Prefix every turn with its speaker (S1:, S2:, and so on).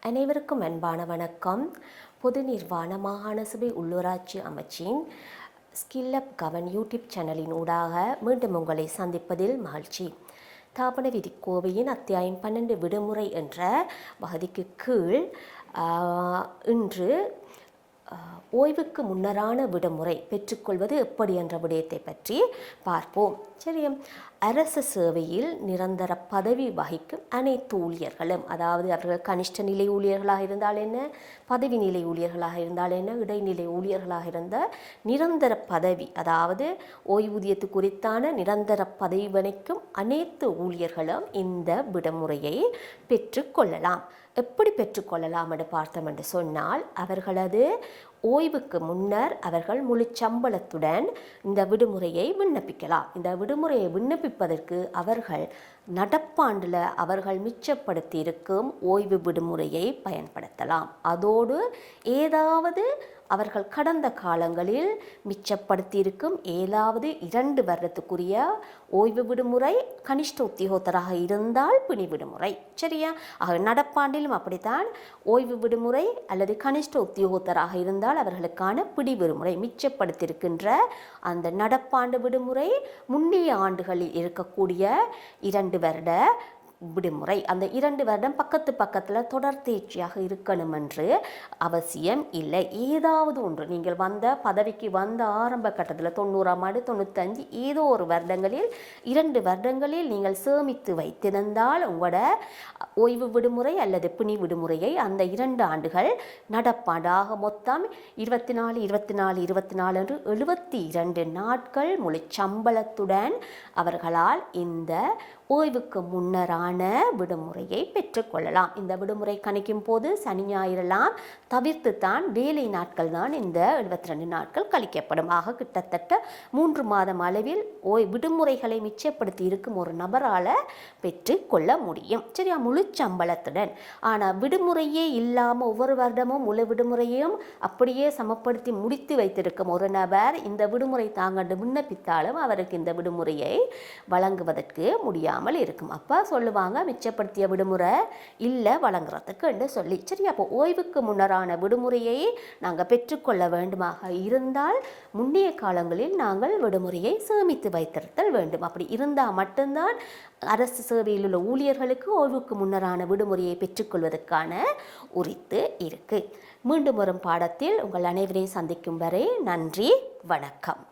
S1: அனைவருக்கும் அன்பான வணக்கம். பொது நிர்வாண மாகாண சபை உள்ளூராட்சி அமைச்சின் ஸ்கில் அப் கவர்ன் யூடியூப் சேனலின் ஊடாக மீண்டும் உங்களை சந்திப்பதில் மகிழ்ச்சி. தாபன விதி கோவையின் அத்தியாயம் 12 விடுமுறை என்ற பகுதிக்கு கீழ் இன்று ஓய்வுக்கு முன்னரான விடுமுறை பெற்றுக்கொள்வது எப்படி என்ற விடயத்தை பற்றி பார்ப்போம். சரியா? அரசு சேவையில் நிரந்தர பதவி வகிக்கும் அனைத்து ஊழியர்களும், அதாவது அவர்கள் கனிஷ்ட நிலை ஊழியர்களாக இருந்தால் என்ன, பதவி நிலை ஊழியர்களாக இருந்தால் என்ன, இடைநிலை ஊழியர்களாக இருந்த நிரந்தர பதவி, அதாவது ஓய்வூதியத்து குறித்தான நிரந்தர பதவி வகிக்கும் அனைத்து ஊழியர்களும் இந்த விடுமுறையை பெற்றுக்கொள்ளலாம். எப்படி பெற்றுக்கொள்ளலாம் என்று பார்த்தோம் என்று சொன்னால், அவர்களது ஓய்வுக்கு முன்னர் அவர்கள் முழு சம்பளத்துடன் இந்த விடுமுறையை விண்ணப்பிக்கலாம். இந்த விடுமுறையை விண்ணப்பிப்பதற்கு அவர்கள் நடப்பாண்டில் அவர்கள் மிச்சப்படுத்தி இருக்கும் ஓய்வு விடுமுறையை பயன்படுத்தலாம். அதோடு ஏதாவது அவர்கள் கடந்த காலங்களில் மிச்சப்படுத்தி இருக்கும் ஏதாவது 2 வருடத்துக்குரிய ஓய்வு விடுமுறை, கனிஷ்ட உத்தியோகத்தராக இருந்தால் பிணி விடுமுறை. சரியா? ஆக நடப்பாண்டிலும் அப்படித்தான் ஓய்வு விடுமுறை அல்லது கனிஷ்ட உத்தியோகத்தராக இருந்தால் அவர்களுக்கான பிடி விடுமுறை மிச்சப்படுத்தியிருக்கின்ற அந்த நடப்பாண்டு விடுமுறை முன்னைய ஆண்டுகளில் இருக்கக்கூடிய 2 வருட விடுமுறை, அந்த 2 வருடம் பக்கத்தில் தொடர்ந்தேர்ச்சியாக இருக்கணும் என்று அவசியம் இல்லை. ஏதாவது ஒன்று நீங்கள் வந்த பதவிக்கு வந்த ஆரம்ப கட்டத்தில் 90ஆம் ஆண்டு 95 ஏதோ ஒரு வருடங்களில் 2 வருடங்களில் நீங்கள் சேமித்து வைத்திருந்தால் உங்களோட ஓய்வு விடுமுறை அல்லது பிணி விடுமுறையை அந்த 2 ஆண்டுகள் நடப்பாண்டாக மொத்தம் 24 என்று 72 நாட்கள் முழு சம்பளத்துடன் அவர்களால் இந்த ஓய்வுக்கு முன்னரான விடுமுறையை பெற்றுக்கொள்ளலாம். இந்த விடுமுறை கணிக்கும் போது சனி ஞாயிறெல்லாம் தவிர்த்து தான் வேலை நாட்கள் தான் இந்த 72 நாட்கள் கழிக்கப்படும். ஆக கிட்டத்தட்ட 3 மாதம் அளவில் விடுமுறைகளை மிச்சப்படுத்தி இருக்கும் ஒரு நபரால் பெற்றுக்கொள்ள முடியும். சரியா? முழு சம்பளத்துடன். ஆனால் விடுமுறையே இல்லாமல் ஒவ்வொரு வருடமும் முழு விடுமுறையும் அப்படியே சமப்படுத்தி முடித்து வைத்திருக்கும் ஒரு நபர் இந்த விடுமுறை தாங்கண்டு விண்ணப்பித்தாலும் அவருக்கு இந்த விடுமுறையை வழங்குவதற்கு முடியாது இருக்கும். அப்போ சொல்லுவாங்க மிச்சப்படுத்திய விடுமுறை இல்லை வழங்குறதுக்கு என்று சொல்லி. சரி, அப்போ ஓய்வுக்கு முன்னரான விடுமுறையை நாங்கள் பெற்றுக்கொள்ள வேண்டுமாக இருந்தால் முன்னைய காலங்களில் நாங்கள் விடுமுறையை சேமித்து வைத்திருத்தல் வேண்டும். அப்படி இருந்தால் மட்டும்தான் அரசு சேவையில் உள்ள ஊழியர்களுக்கு ஓய்வுக்கு முன்னரான விடுமுறையை பெற்றுக்கொள்வதற்கான உரித்து இருக்கு. மீண்டும் வரும் பாடத்தில் உங்கள் அனைவரையும் சந்திக்கும் வரை நன்றி, வணக்கம்.